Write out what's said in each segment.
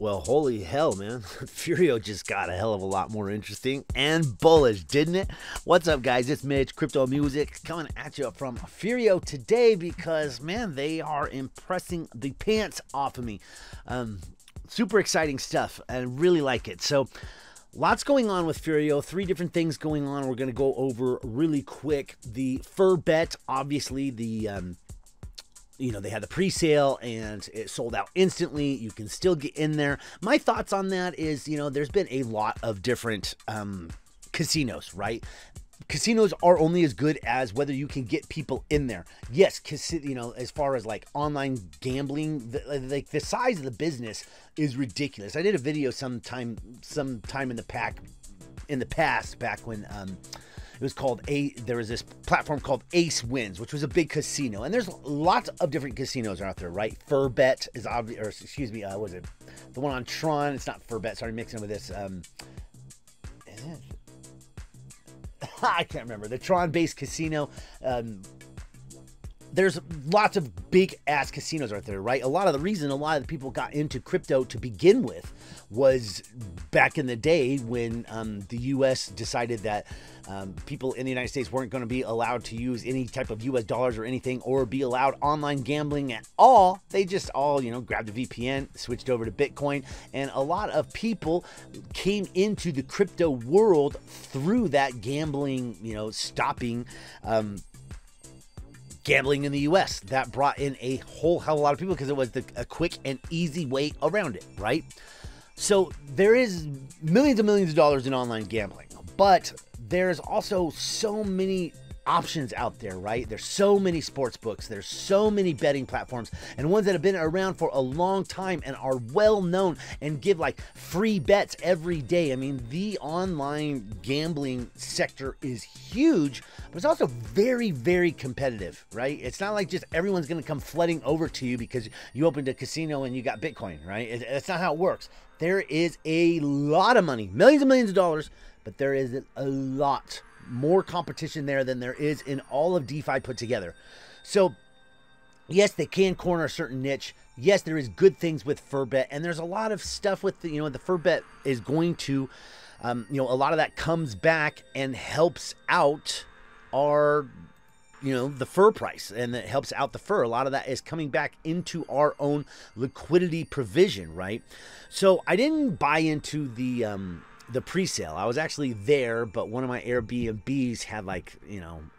Well, holy hell, man. Furio just got a hell of a lot more interesting and bullish, didn't it? What's up, guys? It's Mitch, Crypto Music, coming at you from Furio today because, man, they are impressing the pants off of me. Super exciting stuff. I really like it. So, lots going on with Furio. 3 different things going on. We're going to go over really quick. The FurBet, obviously, they had the pre-sale and it sold out instantly. You can still get in there. My thoughts on that is, there's been a lot of different casinos, right? Casinos are only as good as whether you can get people in there. Yes, as far as like online gambling, the size of the business is ridiculous. I did a video sometime in the past, back when it was called there was this platform called Ace Wins, which was a big casino. And there's lots of different casinos out there, right? FurBet is obvious, or excuse me, was it the one on Tron? It's not FurBet, sorry, mixing it with this. Is it? I can't remember. The Tron-based casino. There's lots of big-ass casinos out there, right? A lot of the people got into crypto to begin with was back in the day when the U.S. decided that people in the United States weren't going to be allowed to use any type of U.S. dollars or anything or be allowed online gambling at all. They just all, grabbed a VPN, switched over to Bitcoin, and a lot of people came into the crypto world through that gambling, stopping gambling in the U.S. That brought in a whole hell of a lot of people because it was a quick and easy way around it, right? So there is millions and millions of dollars in online gambling, but there's also so many options out there, right? There's so many sports books, there's so many betting platforms, and ones that have been around for a long time and are well known and give like free bets every day. I mean, the online gambling sector is huge, but it's also very, very competitive, right? It's not like just everyone's going to come flooding over to you because you opened a casino and you got Bitcoin, right? That's not how it works. There is a lot of money, millions and millions of dollars, but there is a lot more competition there than there is in all of DeFi put together. So yes, they can corner a certain niche. Yes, there is good things with FurBet, and there's a lot of stuff with the FurBet is going to, a lot of that comes back and helps out our, the fur price, and it helps out the fur. A lot of that is coming back into our own liquidity provision, right? So I didn't buy into the pre-sale. I was actually there, but one of my Airbnbs had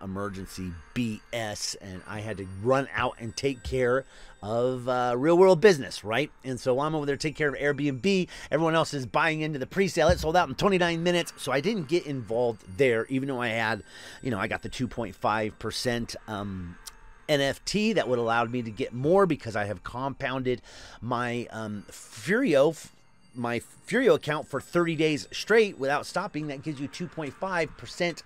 emergency BS, and I had to run out and take care of real world business, right? And so I'm over there taking care of Airbnb. Everyone else is buying into the pre-sale. It sold out in 29 minutes, so I didn't get involved there, even though I had, I got the 2.5% NFT that would allow me to get more because I have compounded my Furio account for 30 days straight without stopping. That gives you 2.5%.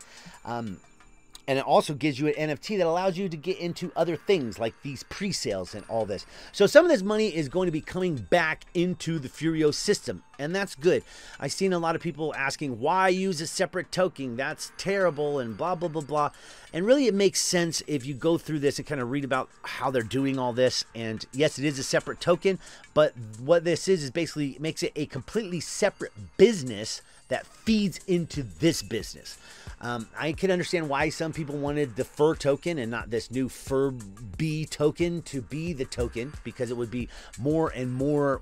And it also gives you an NFT that allows you to get into other things like these pre-sales and all this. So some of this money is going to be coming back into the Furio system, and that's good. I've seen a lot of people asking, why use a separate token? That's terrible and blah, blah, blah, blah. And really it makes sense if you go through this and kind of read about how they're doing all this. And yes, it is a separate token, but what this is basically makes it a completely separate business that feeds into this business. I can understand why some people wanted the Fur token and not this new FurB token to be the token, because it would be more and more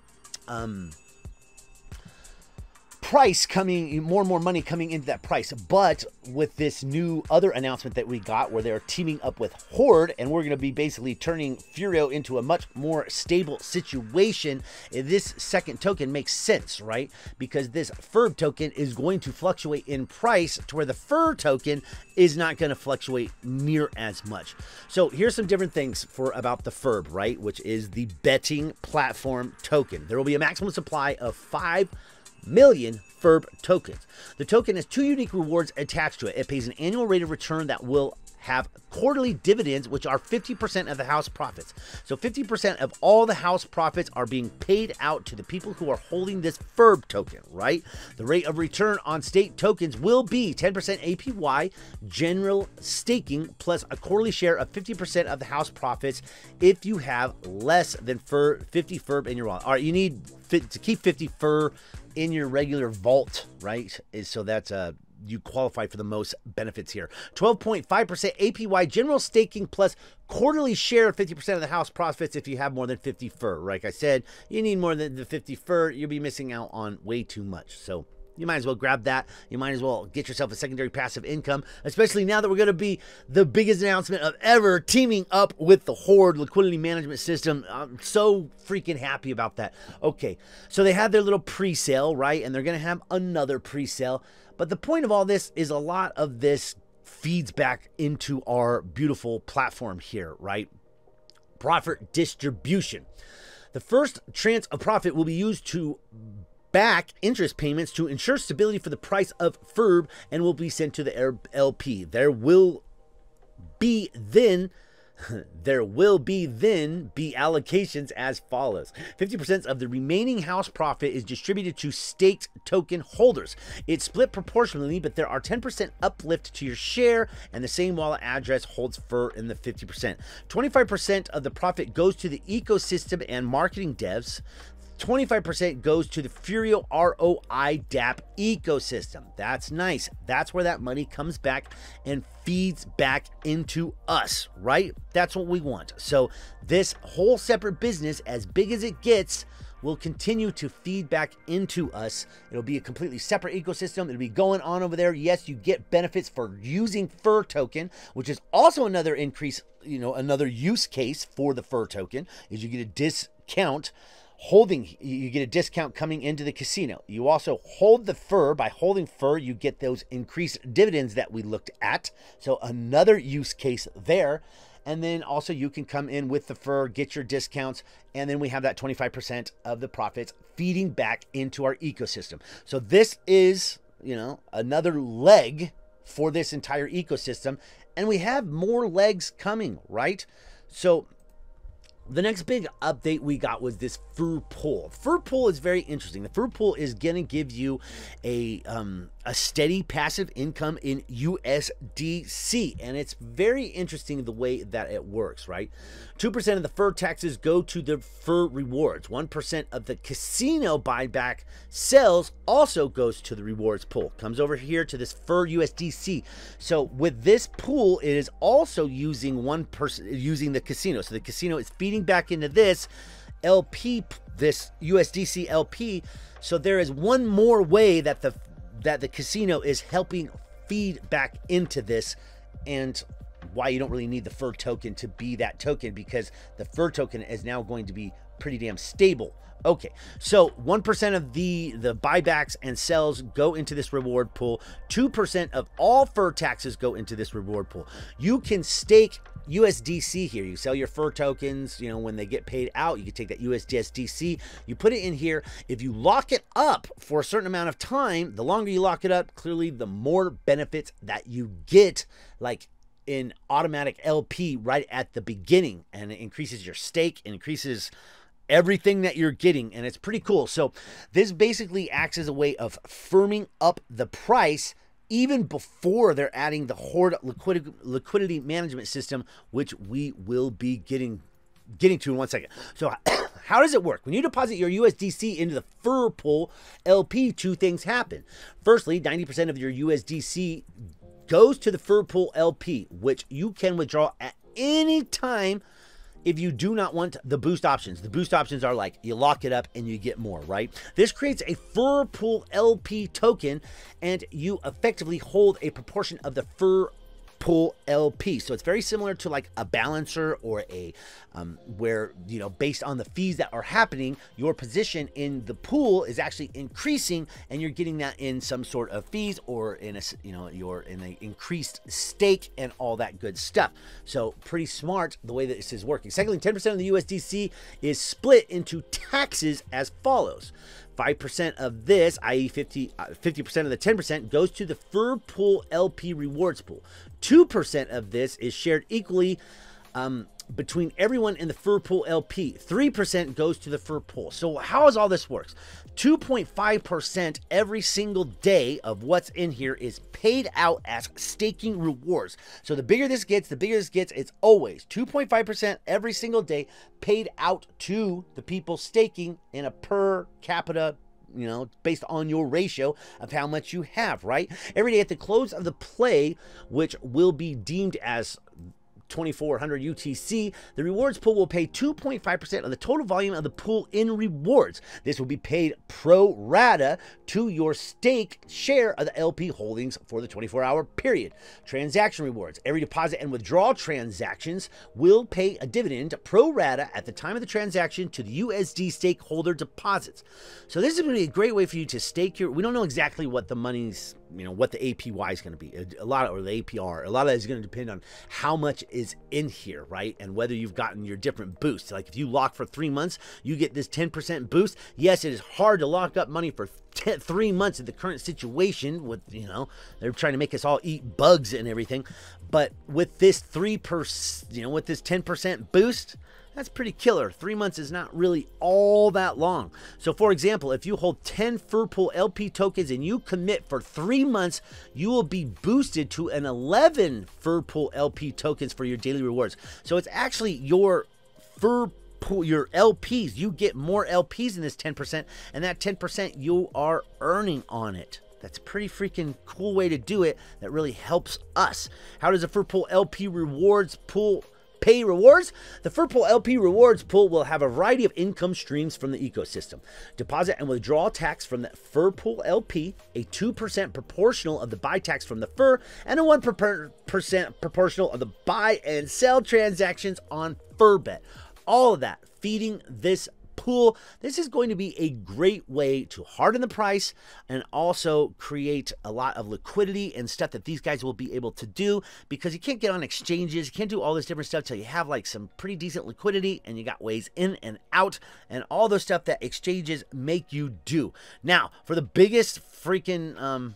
more and more money coming into that price. But with this new other announcement that we got where they're teaming up with Horde, and we're going to be basically turning Furio into a much more stable situation, this second token makes sense, right? Because this FurB token is going to fluctuate in price to where the Fur token is not going to fluctuate near as much. So here's some different things about the FurB, right? Which is the betting platform token. There will be a maximum supply of 5 million FurB tokens. The token has 2 unique rewards attached to it. It pays an annual rate of return that will have quarterly dividends, which are 50% of the house profits. So 50% of all the house profits are being paid out to the people who are holding this FURB token, right? The rate of return on staked tokens will be 10% APY, general staking, plus a quarterly share of 50% of the house profits if you have less than 50 FURB in your wallet. All right, you need to keep 50 FUR in your regular vault, right? So that's you qualify for the most benefits here. 12.5% APY general staking plus quarterly share of 50% of the house profits if you have more than 50 FUR. Like I said, you need more than the 50 FUR. You'll be missing out on way too much. So you might as well grab that. You might as well get yourself a secondary passive income, especially now that we're going to be the biggest announcement of ever teaming up with the Horde liquidity management system. I'm so freaking happy about that. Okay, so they had their little pre-sale, right? And they're going to have another pre-sale. But the point of all this is a lot of this feeds back into our beautiful platform here, right? Profit distribution. The first tranche of profit will be used to back interest payments to ensure stability for the price of FURB and will be sent to the LP. There will be then be allocations as follows. 50% of the remaining house profit is distributed to staked token holders. It's split proportionally, but there are 10% uplift to your share, and the same wallet address holds FUR in the 50%. 25% of the profit goes to the ecosystem and marketing devs. 25% goes to the Furio ROI DApp ecosystem. That's nice. That's where that money comes back and feeds back into us, right? That's what we want. So this whole separate business, as big as it gets, will continue to feed back into us. It'll be a completely separate ecosystem. It'll be going on over there. Yes, you get benefits for using FUR token, which is also another increase, another use case for the FUR token is you get a discount. You get a discount coming into the casino. You also hold the FUR. By holding FUR, you get those increased dividends that we looked at. So another use case there. And then also you can come in with the FUR, get your discounts, and then we have that 25% of the profits feeding back into our ecosystem. So this is, another leg for this entire ecosystem. And we have more legs coming, right? So the next big update we got was this FUR pool. FUR pool is very interesting. The FUR pool is going to give you a steady passive income in USDC, and it's very interesting the way that it works, right? 2% of the FUR taxes go to the FUR rewards. 1% of the casino buyback sales also goes to the rewards pool. Comes over here to this FUR USDC. So with this pool, it is also using using the casino. So the casino is feeding back into this LP, this USDC LP. So there is one more way that the casino is helping feed back into this, and why you don't really need the FUR token to be that token, because the FUR token is now going to be pretty damn stable. Okay, so 1% of the buybacks and sells go into this reward pool. 2% of all FUR taxes go into this reward pool. You can stake USDC here. You sell your FUR tokens, when they get paid out, you can take that USDC, you put it in here. If you lock it up for a certain amount of time, the longer you lock it up, clearly the more benefits that you get, like in automatic LP right at the beginning, and it increases your stake, it increases everything that you're getting, and it's pretty cool. So this basically acts as a way of firming up the price even before they're adding the Horde liquidity management system, which we will be getting to in 1 second. So how does it work? When you deposit your USDC into the FUR pool LP, two things happen. Firstly, 90% of your USDC goes to the FUR pool LP, which you can withdraw at any time if you do not want the boost options. The boost options are like you lock it up and you get more, right? This creates a FUR pool LP token, and you effectively hold a proportion of the FUR pool LP. So it's very similar to like a balancer or a where, based on the fees that are happening, your position in the pool is actually increasing, and you're getting that in some sort of fees or in a, you're in an increased stake and all that good stuff. So pretty smart the way that this is working. Secondly, 10% of the USDC is split into taxes as follows. 5% of this, i.e. 50% of the 10% goes to the FUR pool LP rewards pool. 2% of this is shared equally between everyone in the Fur Pool LP. 3% goes to the Fur Pool. So how does all this works? 2.5% every single day of what's in here is paid out as staking rewards. So the bigger this gets, it's always 2.5% every single day paid out to the people staking in a per capita, you know, based on your ratio of how much you have, right? Every day at the close of the play, which will be deemed as 2400 UTC, the rewards pool will pay 2.5% of the total volume of the pool in rewards. This will be paid pro rata to your stake share of the LP holdings for the 24-hour period. Transaction rewards. Every deposit and withdrawal transactions will pay a dividend pro rata at the time of the transaction to the USD stakeholder deposits. So this is going to be a great way for you to stake your, we don't know exactly what the money's, you know, what the APY is going to be, a lot of, or the APR, a lot of that is going to depend on how much is in here, right? And whether you've gotten your different boosts. Like if you lock for 3 months, you get this 10% boost. Yes, it is hard to lock up money for 3 months in the current situation with, you know, they're trying to make us all eat bugs and everything. But with this 3%, you know, with this 10% boost, that's pretty killer. 3 months is not really all that long. So for example, if you hold 10 Fur Pool LP tokens and you commit for 3 months, you will be boosted to an 11 Fur Pool LP tokens for your daily rewards. So it's actually your Fur Pool, your LPs. You get more LPs in this 10%, and that 10% you are earning on it. That's a pretty freaking cool way to do it that really helps us. How does a Fur Pool LP rewards pool pay rewards? The Fur Pool LP rewards pool will have a variety of income streams from the ecosystem. Deposit and withdrawal tax from the Fur Pool LP, a 2% proportional of the buy tax from the Fur, and a 1% proportional of the buy and sell transactions on Furbet. All of that feeding this pool. This is going to be a great way to harden the price and also create a lot of liquidity and stuff that these guys will be able to do, because you can't get on exchanges, you can't do all this different stuff till you have like some pretty decent liquidity and you got ways in and out and all those stuff that exchanges make you do. Now, for the biggest freaking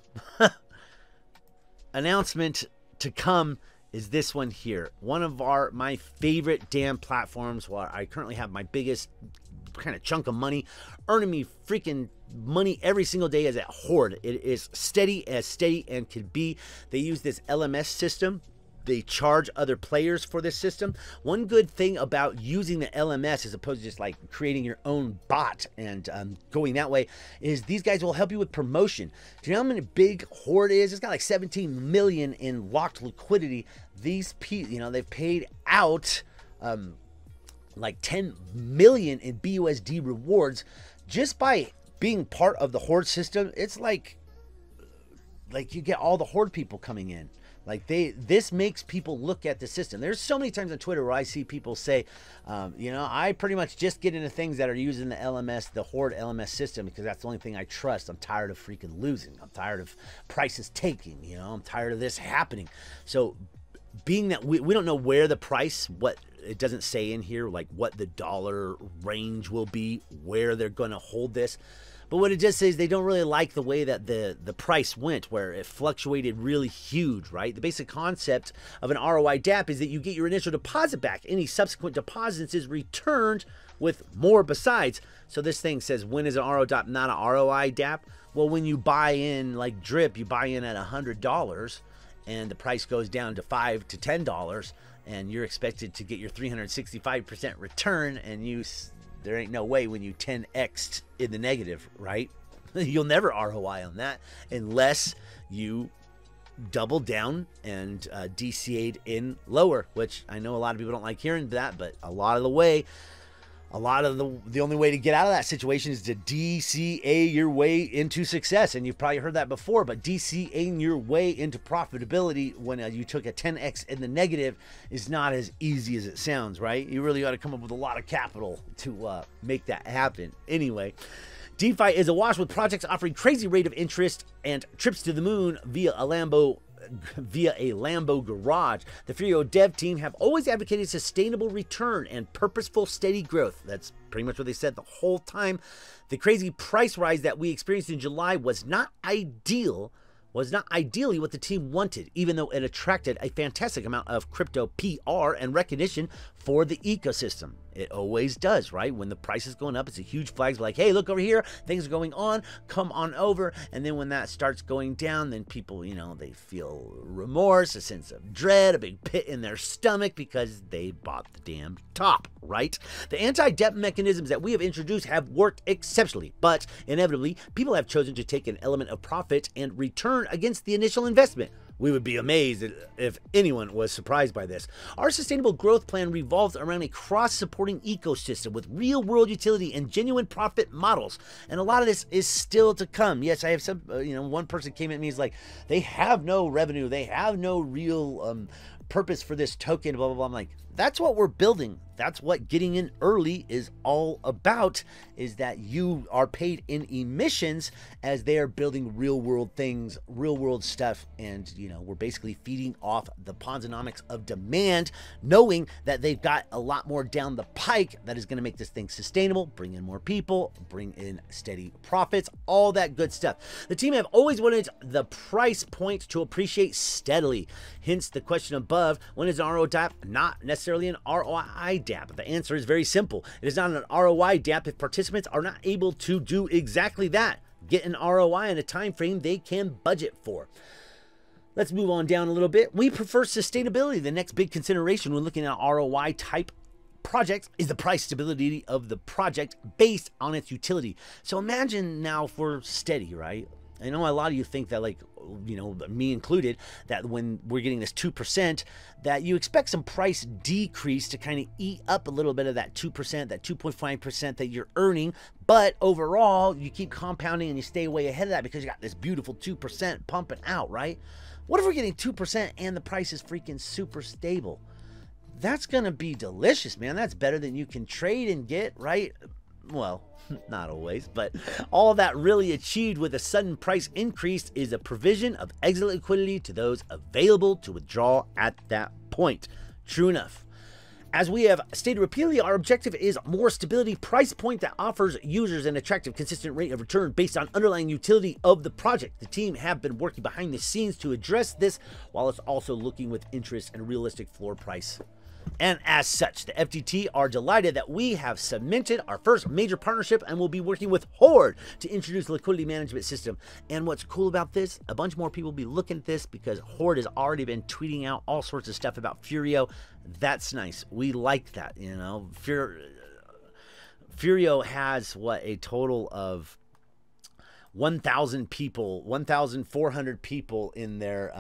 announcement to come is this one here. One of my favorite damn platforms where I currently have my biggest kind of chunk of money, earning me freaking money every single day is at Horde. It is steady as steady and can be. They use this LMS system. They charge other players for this system. One good thing about using the LMS as opposed to just like creating your own bot and going that way is these guys will help you with promotion. Do you know how many big Horde is? It's got like 17 million in locked liquidity. These people, you know, they've paid out like 10 million in BUSD rewards just by being part of the Horde system. It's like you get all the Horde people coming in. Like this makes people look at the system. There's so many times on Twitter where I see people say, you know, I pretty much just get into things that are using the LMS, the Horde LMS system, because that's the only thing I trust. I'm tired of freaking losing. I'm tired of prices taking, you know, I'm tired of this happening. So being that we don't know where the price, what it doesn't say in here, like what the dollar range will be, where they're going to hold this. But what it does say is they don't really like the way that the price went, where it fluctuated really huge, right? The basic concept of an ROI DApp is that you get your initial deposit back. Any subsequent deposits is returned with more besides. So this thing says, when is an ROI DApp not an ROI DApp? Well, when you buy in like Drip, you buy in at $100 and the price goes down to $5 to $10 and you're expected to get your 365% return, and there ain't no way when you 10x'd in the negative, right? You'll never ROI on that unless you double down and DCA'd in lower, which I know a lot of people don't like hearing that, but the only way to get out of that situation is to DCA your way into success. And you've probably heard that before, but DCAing your way into profitability when you took a 10x in the negative is not as easy as it sounds, right? You really got to come up with a lot of capital to make that happen. Anyway, DeFi is awash with projects offering crazy rate of interest and trips to the moon via a Lambo garage. The Furio dev team have always advocated sustainable return and purposeful steady growth. That's pretty much what they said the whole time. The crazy price rise that we experienced in July was not ideal was not ideally what the team wanted, even though it attracted a fantastic amount of crypto PR and recognition for the ecosystem. It always does, right? When the price is going up, it's a huge flag like, hey, look over here, things are going on, come on over. And then when that starts going down, then people, they feel remorse, a sense of dread, a big pit in their stomach because they bought the damn top, right? The anti-debt mechanisms that we have introduced have worked exceptionally, but inevitably, people have chosen to take an element of profit and return against the initial investment. We would be amazed if anyone was surprised by this. Our sustainable growth plan revolves around a cross-supporting ecosystem with real-world utility and genuine profit models. And a lot of this is still to come. Yes, I have some, one person came at me, he's like, they have no revenue, they have no real purpose for this token, blah, blah, blah. I'm like, that's what we're building. That's what getting in early is all about, is that you are paid in emissions as they are building real world things, real world stuff. And, we're basically feeding off the Ponzonomics of demand, knowing that they've got a lot more down the pike that is going to make this thing sustainable, bring in more people, bring in steady profits, all that good stuff. The team have always wanted the price point to appreciate steadily. Hence the question above, when is an ROI DApp not necessarily an ROI DApp? The answer is very simple. It is not an ROI DApp if participants are not able to do exactly that. Get an ROI in a time frame they can budget for. Let's move on down a little bit. We prefer sustainability. The next big consideration when looking at ROI type projects is the price stability of the project based on its utility. So imagine now if we're steady, right? I know a lot of you think that, like, me included, that when we're getting this 2%, that you expect some price decrease to kind of eat up a little bit of that 2%, that 2.5% that you're earning. But overall, you keep compounding and you stay way ahead of that because you got this beautiful 2% pumping out, right? What if we're getting 2% and the price is freaking super stable? That's going to be delicious, man. That's better than you can trade and get, right? Well, not always, but all that really achieved with a sudden price increase is a provision of exit liquidity to those available to withdraw at that point. True enough. As we have stated repeatedly, our objective is more stability price point that offers users an attractive, consistent rate of return based on underlying utility of the project. The team have been working behind the scenes to address this, while it's also looking with interest and a realistic floor price. And as such, the FTT are delighted that we have cemented our first major partnership and will be working with Horde to introduce a liquidity management system. And what's cool about this, a bunch more people will be looking at this because Horde has already been tweeting out all sorts of stuff about Furio. That's nice. We like that, Furio has, a total of 1,000 people, 1,400 people in their...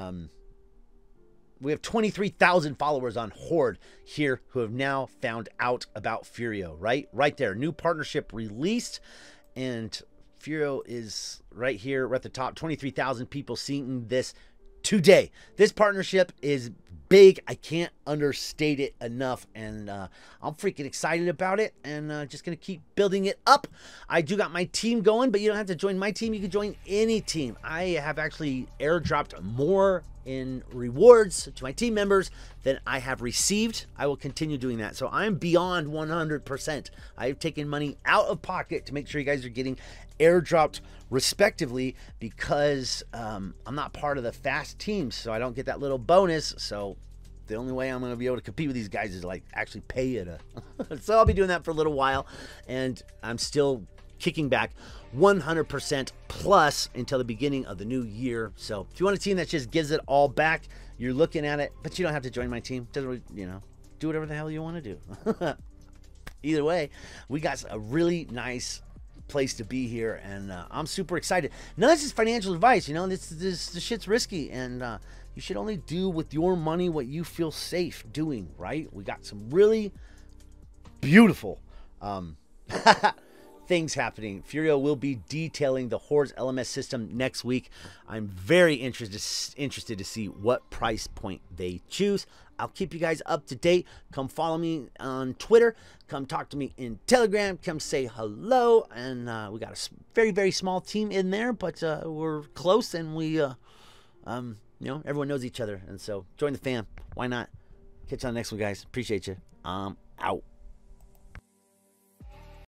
We have 23,000 followers on Horde here who have now found out about Furio, right? Right there. New partnership released, and Furio is right here. We're at the top. 23,000 people seeing this today. This partnership is big. I can't understate it enough, and I'm freaking excited about it, and just gonna keep building it up. I do got my team going, but you don't have to join my team. You can join any team. I have actually airdropped more in rewards to my team members than I have received. I will continue doing that. So I'm beyond 100%. I've taken money out of pocket to make sure you guys are getting airdropped respectively, because I'm not part of the fast teams, so I don't get that little bonus. So the only way I'm going to be able to compete with these guys is like actually pay it. So I'll be doing that for a little while, and I'm still kicking back 100% plus until the beginning of the new year. So if you want a team that just gives it all back, you're looking at it, but you don't have to join my team. Doesn't really, do whatever the hell you want to do. Either way, we got a really nice place to be here, and I'm super excited. None of this is financial advice, this shit's risky, and you should only do with your money what you feel safe doing, right? We got some really beautiful things happening. Furio will be detailing the Horde's LMS system next week. I'm very interested to see what price point they choose. I'll keep you guys up to date. Come follow me on Twitter. Come talk to me in Telegram. Come say hello. And we got a very, very small team in there, but we're close, and we, everyone knows each other. And so join the fam. Why not? Catch you on the next one, guys. Appreciate you. Out.